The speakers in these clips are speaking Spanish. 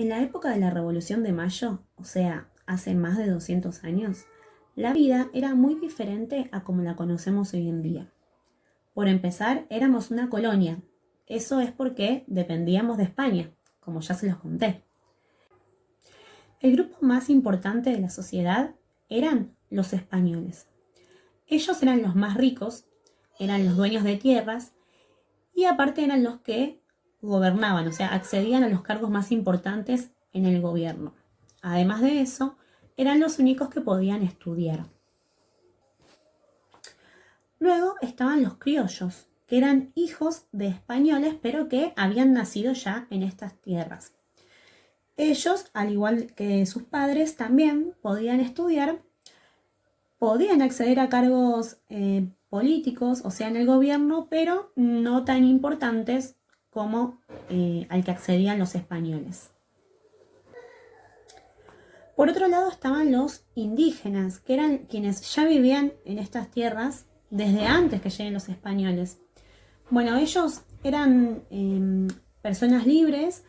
En la época de la Revolución de Mayo, o sea, hace más de 200 años, la vida era muy diferente a como la conocemos hoy en día. Por empezar, éramos una colonia. Eso es porque dependíamos de España, como ya se los conté. El grupo más importante de la sociedad eran los españoles. Ellos eran los más ricos, eran los dueños de tierras y aparte eran los que gobernaban, o sea, accedían a los cargos más importantes en el gobierno. Además de eso, eran los únicos que podían estudiar. Luego estaban los criollos, que eran hijos de españoles, pero que habían nacido ya en estas tierras. Ellos, al igual que sus padres, también podían estudiar, podían acceder a cargos políticos, o sea, en el gobierno, pero no tan importantes como al que accedían los españoles. Por otro lado estaban los indígenas, que eran quienes ya vivían en estas tierras desde antes que lleguen los españoles. Bueno, ellos eran personas libres,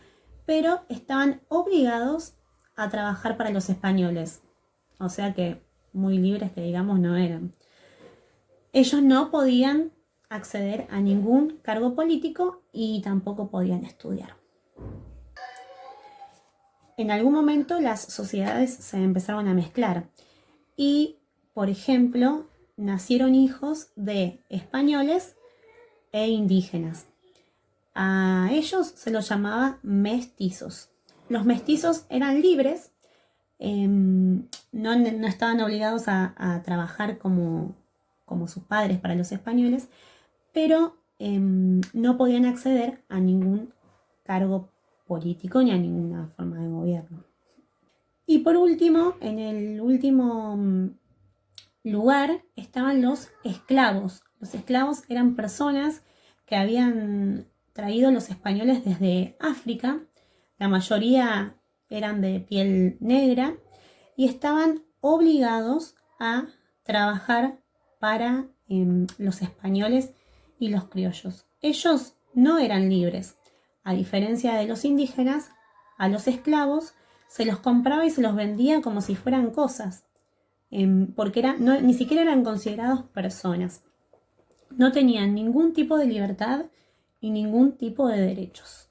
pero estaban obligados a trabajar para los españoles. O sea que muy libres que digamos no eran. Ellos no podían acceder a ningún cargo político y tampoco podían estudiar. En algún momento las sociedades se empezaron a mezclar y, por ejemplo, nacieron hijos de españoles e indígenas. A ellos se los llamaba mestizos. Los mestizos eran libres, no estaban obligados a trabajar como sus padres para los españoles, pero no podían acceder a ningún cargo político ni a ninguna forma de gobierno. Y por último, en el último lugar estaban los esclavos. Los esclavos eran personas que habían traído los españoles desde África. La mayoría eran de piel negra y estaban obligados a trabajar para los españoles y los criollos. Ellos no eran libres. A diferencia de los indígenas, a los esclavos se los compraba y se los vendía como si fueran cosas, porque ni siquiera eran considerados personas. No tenían ningún tipo de libertad y ningún tipo de derechos.